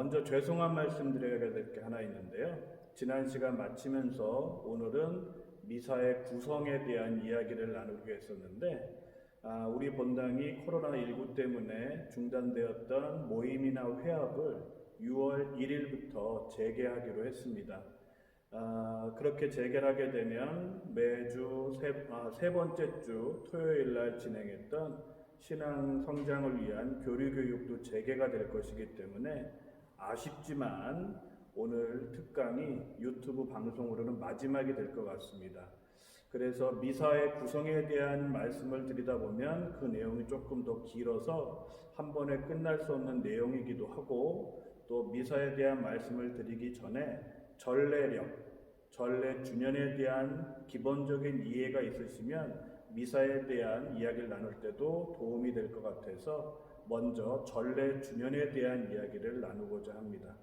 먼저 죄송한 말씀 드려야 될 게 하나 있는데요. 지난 시간 마치면서 오늘은 미사의 구성에 대한 이야기를 나누기로 했었는데 우리 본당이 코로나19 때문에 중단되었던 모임이나 회합을 6월 1일부터 재개하기로 했습니다. 그렇게 재개하게 되면 매주 세 번째 주 토요일 날 진행했던 신앙 성장을 위한 교류 교육도 재개가 될 것이기 때문에 아쉽지만 오늘 특강이 유튜브 방송으로는 마지막이 될 것 같습니다. 그래서 미사의 구성에 대한 말씀을 드리다 보면 그 내용이 조금 더 길어서 한 번에 끝날 수 없는 내용이기도 하고, 또 미사에 대한 말씀을 드리기 전에 전례력, 전례 주년에 대한 기본적인 이해가 있으시면 미사에 대한 이야기를 나눌 때도 도움이 될 것 같아서 먼저 전례 주년에 대한 이야기를 나누고자 합니다.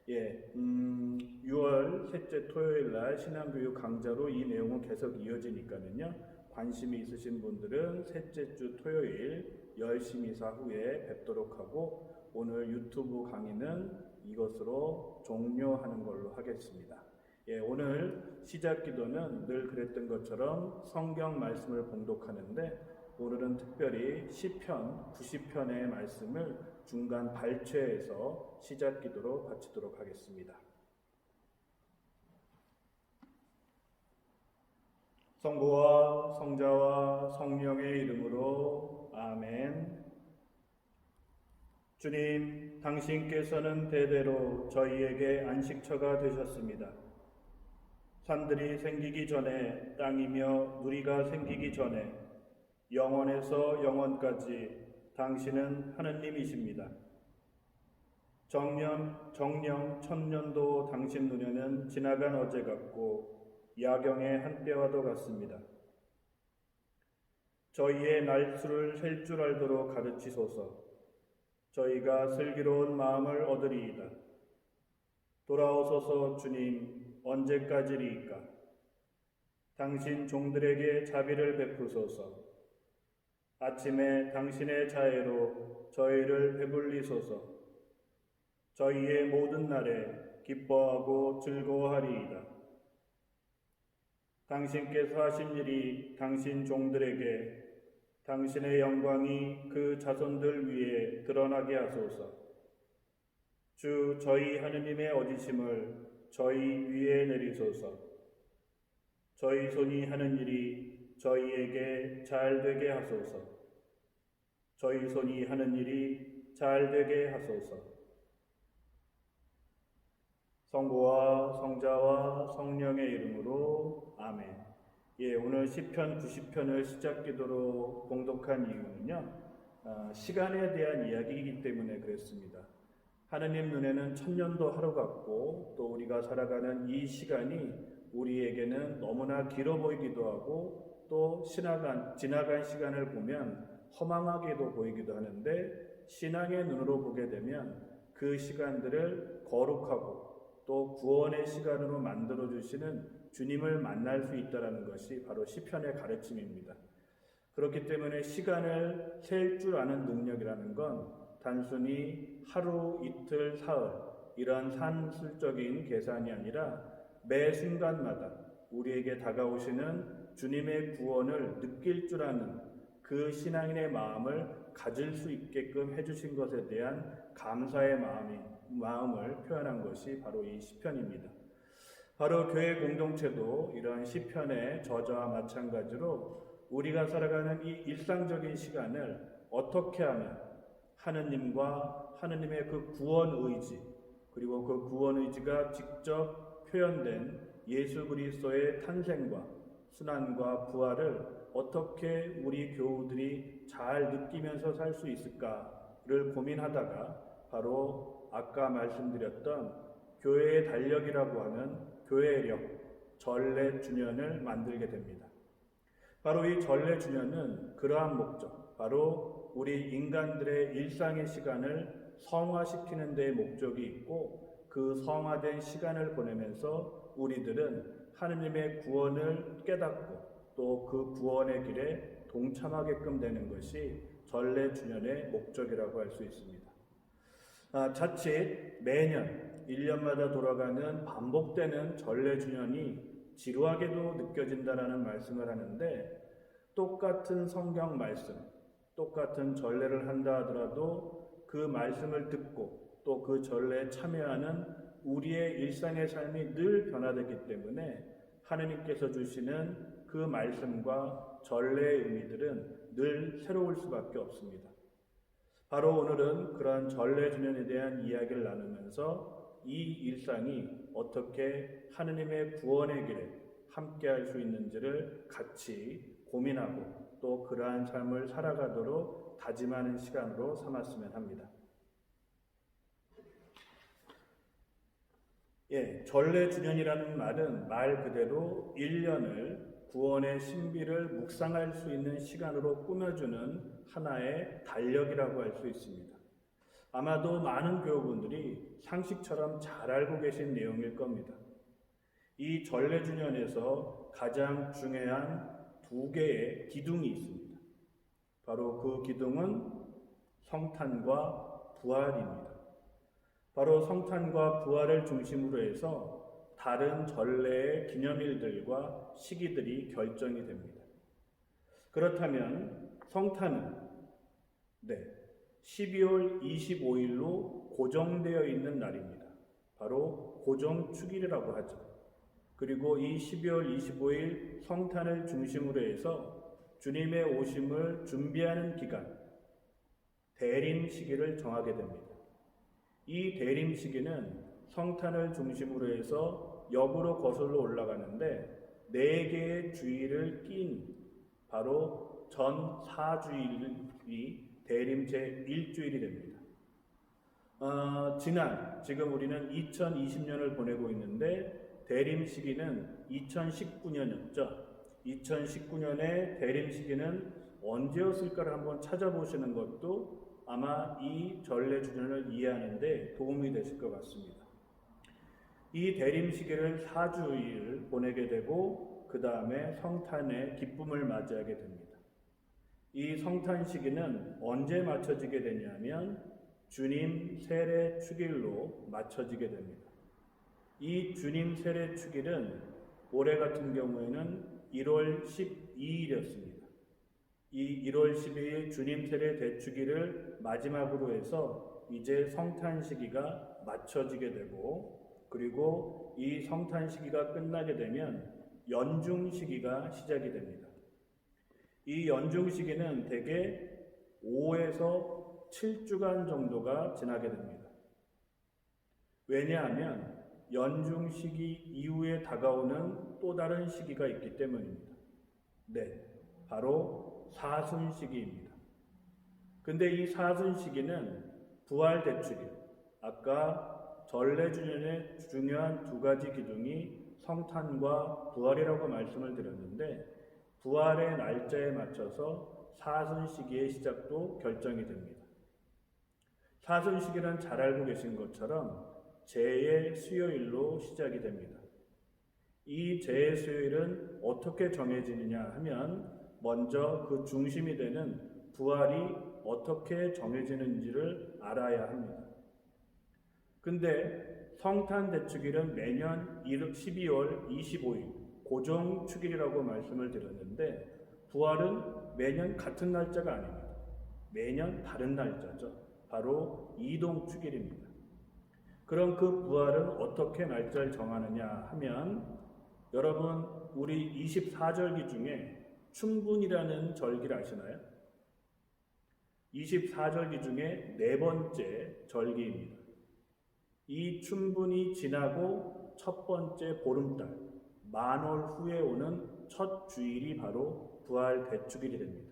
6월 셋째 토요일 날 신앙교육 강좌로 이 내용은 계속 이어지니까는요. 관심이 있으신 분들은 셋째 주 토요일 10시 미사 후에 뵙도록 하고, 오늘 유튜브 강의는 이것으로 종료하는 걸로 하겠습니다. 오늘 시작 기도는 늘 그랬던 것처럼 성경 말씀을 봉독하는데, 오늘은 특별히 시편 90편의 말씀을 중간 발췌해서 시작 기도로 바치도록 하겠습니다. 성부와 성자와 성령의 이름으로 아멘. 주님, 당신께서는 대대로 저희에게 안식처가 되셨습니다. 산들이 생기기 전에, 땅이며 누리가 생기기 전에, 영원에서 영원까지 당신은 하느님이십니다. 정령 천년도 당신 눈에는 지나간 어제 같고 야경의 한 때와도 같습니다. 저희의 날수를 셀 줄 알도록 가르치소서. 저희가 슬기로운 마음을 얻으리이다. 돌아오소서 주님, 언제까지리이까? 당신 종들에게 자비를 베푸소서. 아침에 당신의 자애로 저희를 배불리소서. 저희의 모든 날에 기뻐하고 즐거워하리이다. 당신께서 하신 일이 당신 종들에게 당신의 영광이 그 자손들 위에 드러나게 하소서. 주 저희 하느님의 어디심을 저희 위에 내리소서. 저희 손이 하는 일이 저희에게 잘 되게 하소서. 저희 손이 하는 일이 잘 되게 하소서. 성부와 성자와 성령의 이름으로 아멘. 오늘 시편 90편을 시작 기도로 봉독한 이유는요, 시간에 대한 이야기이기 때문에 그랬습니다. 하느님 눈에는 천년도 하루 같고, 또 우리가 살아가는 이 시간이 우리에게는 너무나 길어 보이기도 하고, 또 지나간 시간을 보면 허망하게도 보이기도 하는데, 신앙의 눈으로 보게 되면 그 시간들을 거룩하고 또 구원의 시간으로 만들어주시는 주님을 만날 수 있다는 것이 바로 시편의 가르침입니다. 그렇기 때문에 시간을 셀 줄 아는 능력이라는 건 단순히 하루, 이틀, 사흘 이런 산술적인 계산이 아니라 매 순간마다 우리에게 다가오시는 주님의 구원을 느낄 줄 아는 그 신앙인의 마음을 가질 수 있게끔 해주신 것에 대한 감사의 마음을 표현한 것이 바로 이 시편입니다. 바로 교회 공동체도 이러한 시편의 저자와 마찬가지로 우리가 살아가는 이 일상적인 시간을 어떻게 하면 하느님과 하느님의 그 구원 의지, 그리고 그 구원 의지가 직접 표현된 예수 그리스도의 탄생과 순환과 부활을 어떻게 우리 교우들이 잘 느끼면서 살 수 있을까를 고민하다가 바로 아까 말씀드렸던 교회의 달력이라고 하는 교회력, 전례 주년을 만들게 됩니다. 바로 이 전례 주년은 그러한 목적, 바로 우리 인간들의 일상의 시간을 성화시키는 데 목적이 있고, 그 성화된 시간을 보내면서 우리들은 하느님의 구원을 깨닫고 또 그 구원의 길에 동참하게끔 되는 것이 전례 주년의 목적이라고 할 수 있습니다. 자칫 매년 1년마다 돌아가는 반복되는 전래주년이 지루하게도 느껴진다라는 말씀을 하는데, 똑같은 성경 말씀, 똑같은 전래를 한다 하더라도 그 말씀을 듣고 또 그 전래에 참여하는 우리의 일상의 삶이 늘 변화되기 때문에 하느님께서 주시는 그 말씀과 전래의 의미들은 늘 새로울 수밖에 없습니다. 바로 오늘은 그러한 전래주년에 대한 이야기를 나누면서 이 일상이 어떻게 하느님의 구원의 길에 함께할 수 있는지를 같이 고민하고 또 그러한 삶을 살아가도록 다짐하는 시간으로 삼았으면 합니다. 전래주년이라는 말은 말 그대로 1년을 구원의 신비를 묵상할 수 있는 시간으로 꾸며주는 하나의 달력이라고 할 수 있습니다. 아마도 많은 교우분들이 상식처럼 잘 알고 계신 내용일 겁니다. 이 전래주년에서 가장 중요한 두 개의 기둥이 있습니다. 바로 그 기둥은 성탄과 부활입니다. 바로 성탄과 부활을 중심으로 해서 다른 전래의 기념일들과 시기들이 결정이 됩니다. 그렇다면 성탄은 12월 25일로 고정되어 있는 날입니다. 바로 고정축일이라고 하죠. 그리고 이 12월 25일 성탄을 중심으로 해서 주님의 오심을 준비하는 기간, 대림 시기를 정하게 됩니다. 이 대림 시기는 성탄을 중심으로 해서 역으로 거슬러 올라가는데 4개의 주일을 낀 바로 전 4주일이 대림 제1주일이 됩니다. 지금 우리는 2020년을 보내고 있는데 대림 시기는 2019년이었죠. 2019년의 대림 시기는 언제였을까를 한번 찾아보시는 것도 아마 이 전래주년을 이해하는 데 도움이 되실 것 같습니다. 이 대림 시기를 4주일 보내게 되고 그 다음에 성탄의 기쁨을 맞이하게 됩니다. 이 성탄 시기는 언제 맞춰지게 되냐면 주님 세례 축일로 맞춰지게 됩니다. 이 주님 세례 축일은 올해 같은 경우에는 1월 12일이었습니다. 이 1월 12일 주님 세례 대축일을 마지막으로 해서 이제 성탄 시기가 맞춰지게 되고, 그리고 이 성탄 시기가 끝나게 되면 연중 시기가 시작이 됩니다. 이 연중 시기는 대개 5에서 7주간 정도가 지나게 됩니다. 왜냐하면 연중 시기 이후에 다가오는 또 다른 시기가 있기 때문입니다. 바로 사순 시기입니다. 근데 이 사순 시기는 부활 대축일, 아까 전래주년의 중요한 두 가지 기둥이 성탄과 부활이라고 말씀을 드렸는데, 부활의 날짜에 맞춰서 사순 시기의 시작도 결정이 됩니다. 사순 시기는 잘 알고 계신 것처럼 재의 수요일로 시작이 됩니다. 이 재의 수요일은 어떻게 정해지느냐 하면 먼저 그 중심이 되는 부활이 어떻게 정해지는지를 알아야 합니다. 근데 성탄 대축일은 매년 12월 25일 고정축일이라고 말씀을 드렸는데, 부활은 매년 같은 날짜가 아닙니다. 매년 다른 날짜죠. 바로 이동축일입니다. 그럼 그 부활은 어떻게 날짜를 정하느냐 하면, 여러분 우리 24절기 중에 춘분이라는 절기를 아시나요? 24절기 중에 4번째 절기입니다. 이 춘분이 지나고 첫 번째 보름달, 만월 후에 오는 첫 주일이 바로 부활 대축일이 됩니다.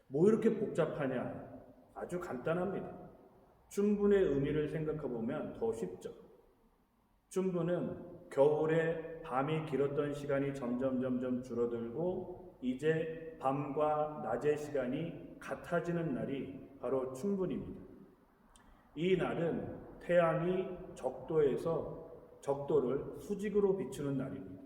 뭐 이렇게 복잡하냐? 아주 간단합니다. 춘분의 의미를 생각해보면 더 쉽죠. 춘분은 겨울에 밤이 길었던 시간이 점점 줄어들고 이제 밤과 낮의 시간이 같아지는 날이 바로 춘분입니다. 이 날은 태양이 적도를 수직으로 비추는 날입니다.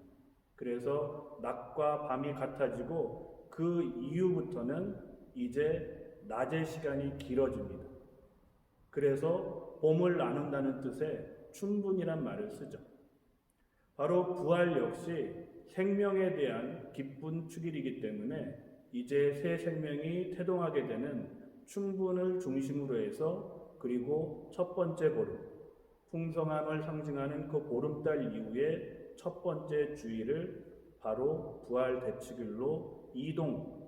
그래서 낮과 밤이 같아지고 그 이후부터는 이제 낮의 시간이 길어집니다. 그래서 봄을 나눈다는 뜻의 춘분이란 말을 쓰죠. 바로 부활 역시 생명에 대한 기쁜 축일이기 때문에 이제 새 생명이 태동하게 되는 춘분을 중심으로 해서, 그리고 첫 번째 보름, 풍성함을 상징하는 그 보름달 이후에 첫 번째 주일을 바로 부활 대축일로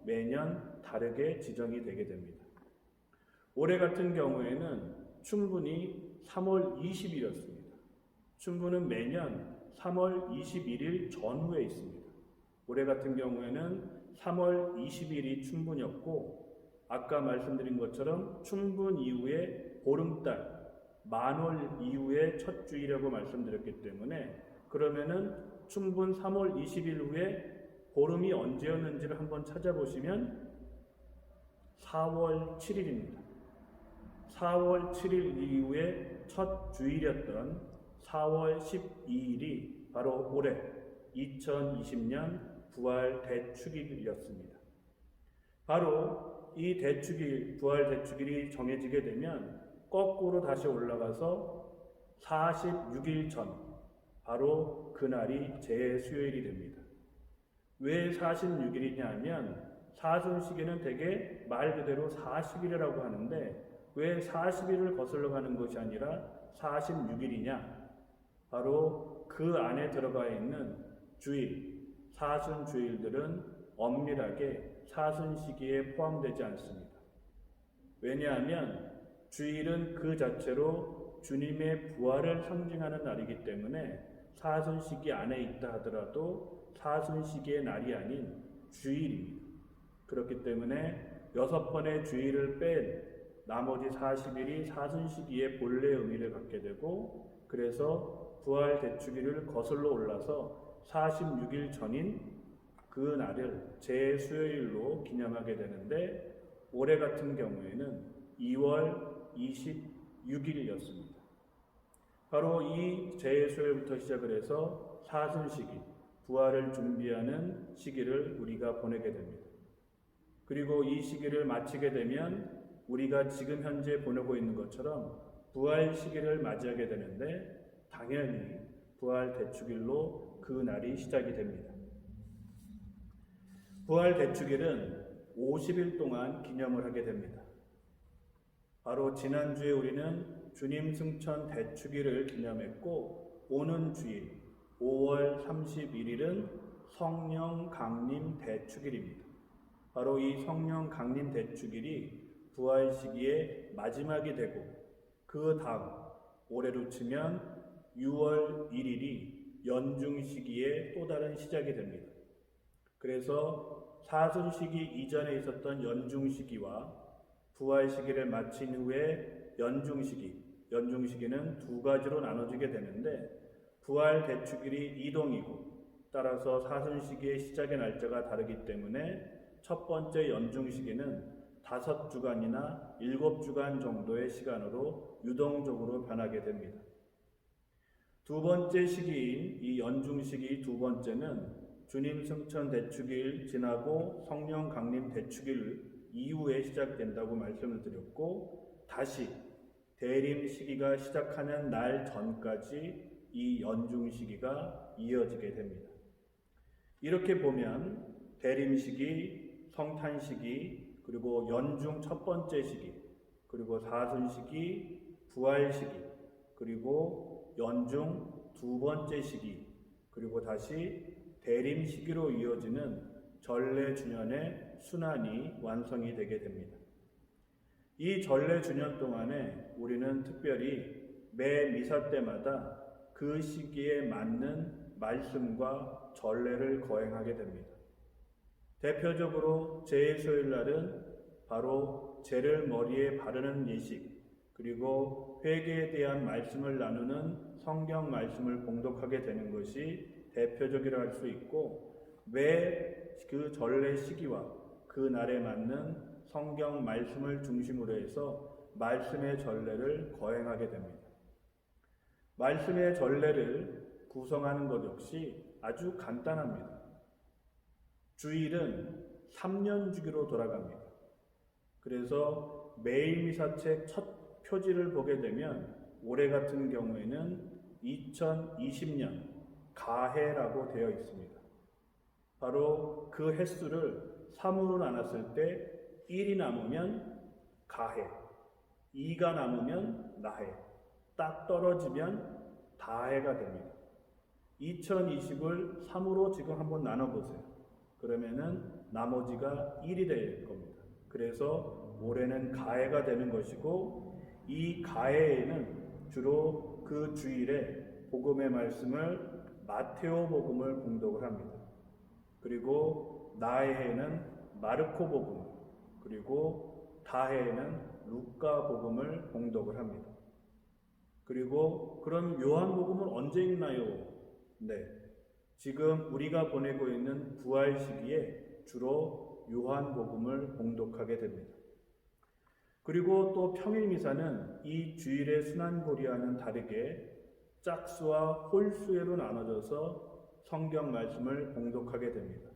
매년 다르게 지정이 되게 됩니다. 올해 같은 경우에는 춘분이 3월 20일이었습니다. 춘분은 매년 3월 21일 전후에 있습니다. 올해 같은 경우에는 3월 20일이 춘분이었고, 아까 말씀드린 것처럼 춘분 이후에 보름달, 만월 이후에 첫 주일이라고 말씀드렸기 때문에, 그러면은 춘분 3월 20일 후에 보름이 언제였는지를 한번 찾아보시면 4월 7일입니다. 4월 7일 이후에 첫 주일이었던 4월 12일이 바로 올해 2020년 부활 대축일이었습니다. 바로 이 대축일, 부활 대축일이 정해지게 되면 거꾸로 다시 올라가서 46일 전, 바로 그날이 제수요일이 됩니다. 왜 46일이냐 하면 사순시계는 대개 말 그대로 40일이라고 하는데, 왜 40일을 거슬러 가는 것이 아니라 46일이냐? 바로 그 안에 들어가 있는 주일, 사순 주일들은 엄밀하게 사순시기에 포함되지 않습니다. 왜냐하면 주일은 그 자체로 주님의 부활을 상징하는 날이기 때문에 사순시기 안에 있다 하더라도 사순시기의 날이 아닌 주일입니다. 그렇기 때문에 6번의 주일을 뺀 나머지 40일이 사순시기의 본래 의미를 갖게 되고, 그래서 부활 대축일을 거슬러 올라서 46일 전인 그 날을 제수요일로 기념하게 되는데, 올해 같은 경우에는 2월 26일이었습니다. 바로 이 제수요일부터 시작을 해서 사순시기, 부활을 준비하는 시기를 우리가 보내게 됩니다. 그리고 이 시기를 마치게 되면 우리가 지금 현재 보내고 있는 것처럼 부활 시기를 맞이하게 되는데, 당연히 부활 대축일로 그 날이 시작이 됩니다. 부활 대축일은 50일 동안 기념을 하게 됩니다. 바로 지난주에 우리는 주님 승천 대축일을 기념했고, 오는 주일 5월 31일은 성령 강림 대축일입니다. 바로 이 성령 강림 대축일이 부활 시기의 마지막이 되고, 그 다음 올해로 치면 6월 1일이 연중 시기의 또 다른 시작이 됩니다. 그래서 사순 시기 이전에 있었던 연중 시기와 부활 시기를 마친 후에 연중 시기는 두 가지로 나눠지게 되는데, 부활 대축일이 이동이고, 따라서 사순 시기의 시작의 날짜가 다르기 때문에 첫 번째 연중 시기는 5주간이나 7주간 정도의 시간으로 유동적으로 변하게 됩니다. 두 번째 시기인 이 연중 시기 두 번째는 주님 승천 대축일 지나고 성령 강림 대축일 이후에 시작된다고 말씀을 드렸고, 다시 대림 시기가 시작하는 날 전까지 이 연중 시기가 이어지게 됩니다. 이렇게 보면 대림 시기, 성탄 시기, 그리고 연중 첫 번째 시기, 그리고 사순 시기, 부활 시기, 그리고 연중 두 번째 시기, 그리고 다시 대림 시기로 이어지는 전래 주년의 순환이 완성이 되게 됩니다. 이 전래 주년 동안에 우리는 특별히 매 미사 때마다 그 시기에 맞는 말씀과 전례를 거행하게 됩니다. 대표적으로 제수요일 날은 바로 죄를 머리에 바르는 예식, 그리고 회개에 대한 말씀을 나누는 성경 말씀을 봉독하게 되는 것이 대표적이라 할 수 있고, 매 그 전례 시기와 그 날에 맞는 성경 말씀을 중심으로 해서 말씀의 전례를 거행하게 됩니다. 말씀의 전례를 구성하는 것 역시 아주 간단합니다. 주일은 3년 주기로 돌아갑니다. 그래서 매일 미사책 첫 표지를 보게 되면 올해 같은 경우에는 2020년 가해라고 되어 있습니다. 바로 그 횟수를 3으로 나눴을 때 1이 남으면 가해, 2가 남으면 나해, 딱 떨어지면 다해가 됩니다. 2020을 3으로 지금 한번 나눠보세요. 그러면은 나머지가 1이 될 겁니다. 그래서 올해는 가해가 되는 것이고, 이 가해에는 주로 그 주일에 복음의 말씀을 마테오 복음을 봉독을 합니다. 그리고 나해에는 마르코 복음, 그리고 다해에는 루카 복음을 봉독을 합니다. 그리고 그럼 요한 복음은 언제 읽나요? 네, 지금 우리가 보내고 있는 부활 시기에 주로 요한 복음을 봉독하게 됩니다. 그리고 또 평일 미사는 이 주일의 순환고리와는 다르게 짝수와 홀수회로 나눠져서 성경 말씀을 봉독하게 됩니다.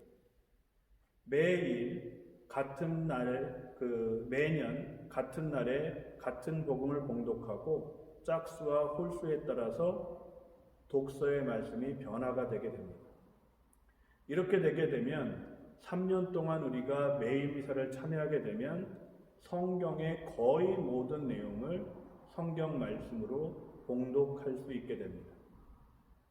매일 같은 날, 매년 같은 날에 같은 복음을 봉독하고 짝수와 홀수에 따라서 독서의 말씀이 변화가 되게 됩니다. 이렇게 되게 되면 3년 동안 우리가 매일 미사를 참여하게 되면 성경의 거의 모든 내용을 성경 말씀으로 봉독할 수 있게 됩니다.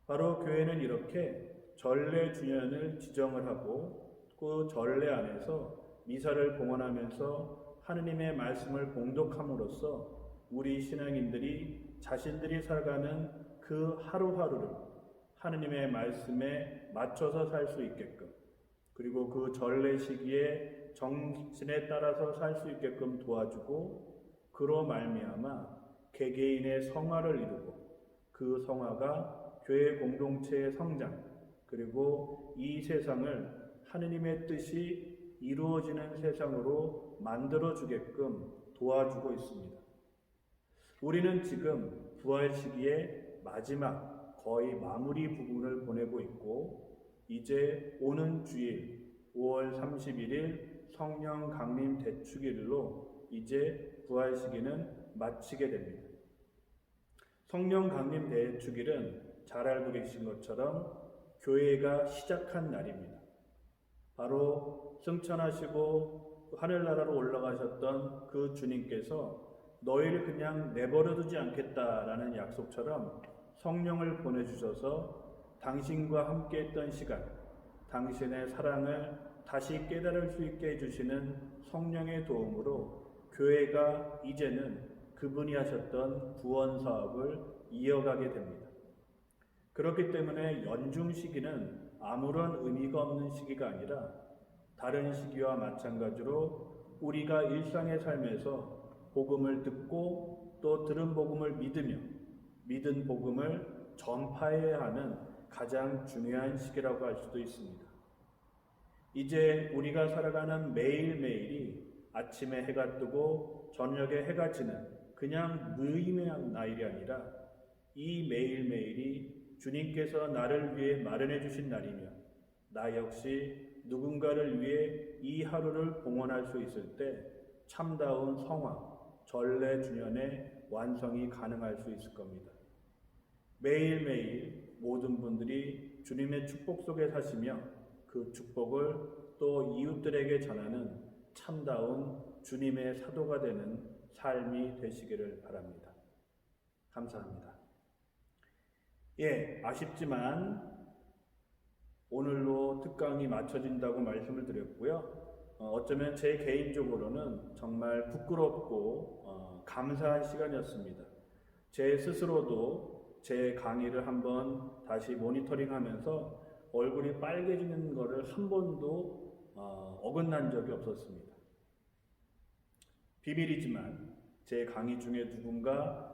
바로 교회는 이렇게 전례 주년을 지정을 하고 그 전례 안에서 미사를 봉헌하면서 하느님의 말씀을 봉독함으로써 우리 신앙인들이 자신들이 살아가는 그 하루하루를 하느님의 말씀에 맞춰서 살 수 있게끔, 그리고 그 전례 시기에 정신에 따라서 살 수 있게끔 도와주고, 그로 말미암아 개개인의 성화를 이루고 그 성화가 교회 공동체의 성장, 그리고 이 세상을 하느님의 뜻이 이루어지는 세상으로 만들어주게끔 도와주고 있습니다. 우리는 지금 부활 시기의 마지막 거의 마무리 부분을 보내고 있고, 이제 오는 주일 5월 31일 성령 강림 대축일로 이제 부활 시기는 마치게 됩니다. 성령 강림 대축일은 잘 알고 계신 것처럼 교회가 시작한 날입니다. 바로 승천하시고 하늘나라로 올라가셨던 그 주님께서 너희를 그냥 내버려두지 않겠다라는 약속처럼 성령을 보내주셔서 당신과 함께했던 시간, 당신의 사랑을 다시 깨달을 수 있게 해주시는 성령의 도움으로 교회가 이제는 그분이 하셨던 구원 사업을 이어가게 됩니다. 그렇기 때문에 연중 시기는 아무런 의미가 없는 시기가 아니라 다른 시기와 마찬가지로 우리가 일상의 삶에서 복음을 듣고 또 들은 복음을 믿으며 믿은 복음을 전파해야 하는 가장 중요한 시기라고 할 수도 있습니다. 이제 우리가 살아가는 매일매일이 아침에 해가 뜨고 저녁에 해가 지는 그냥 무의미한 날이 아니라 이 매일매일이 주님께서 나를 위해 마련해 주신 날이며 나 역시 누군가를 위해 이 하루를 봉헌할 수 있을 때 참다운 성화, 전례 주년의 완성이 가능할 수 있을 겁니다. 매일매일 모든 분들이 주님의 축복 속에 사시며 그 축복을 또 이웃들에게 전하는 참다운 주님의 사도가 되는 삶이 되시기를 바랍니다. 감사합니다. 아쉽지만 오늘로 특강이 마쳐진다고 말씀을 드렸고요. 어쩌면 제 개인적으로는 정말 부끄럽고 감사한 시간이었습니다. 제 스스로도 제 강의를 한번 다시 모니터링하면서 얼굴이 빨개지는 것을 한 번도 어긋난 적이 없었습니다. 비밀이지만 제 강의 중에 누군가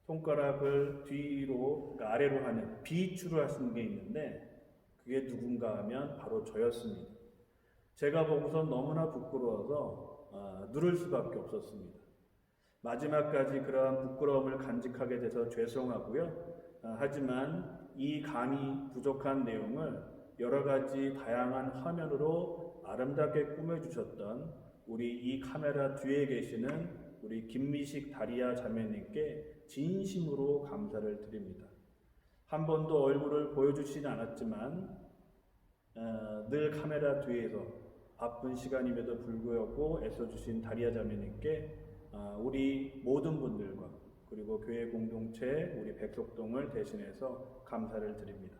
손가락을 뒤로 아래로 하는 비추를 하시는 게 있는데 그게 누군가 하면 바로 저였습니다. 제가 보고서 너무나 부끄러워서 누를 수밖에 없었습니다. 마지막까지 그러한 부끄러움을 간직하게 돼서 죄송하고요. 하지만 이 강의 부족한 내용을 여러 가지 다양한 화면으로 아름답게 꾸며주셨던 우리 이 카메라 뒤에 계시는 우리 김미식 다리아 자매님께 진심으로 감사를 드립니다. 한 번도 얼굴을 보여주시진 않았지만 늘 카메라 뒤에서 바쁜 시간임에도 불구하고 애써주신 다리아 자매님께 우리 모든 분들과 그리고 교회 공동체 우리 백석동을 대신해서 감사를 드립니다.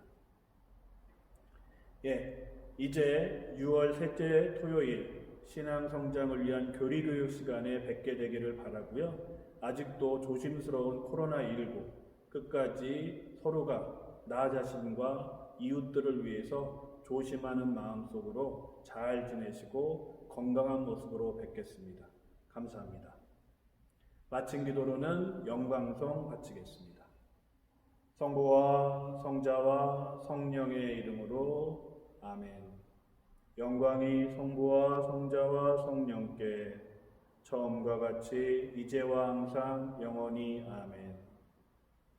이제 6월 셋째 토요일 신앙 성장을 위한 교리교육 시간에 뵙게 되기를 바라고요. 아직도 조심스러운 코로나19 끝까지 서로가 나 자신과 이웃들을 위해서 조심하는 마음속으로 잘 지내시고 건강한 모습으로 뵙겠습니다. 감사합니다. 마친 기도로는 영광송 바치겠습니다. 성부와 성자와 성령의 이름으로 아멘. 영광이 성부와 성자와 성령께 처음과 같이 이제와 항상 영원히 아멘.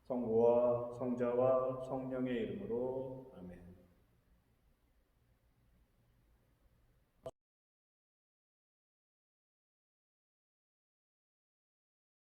성부와 성자와 성령의 이름으로 아멘.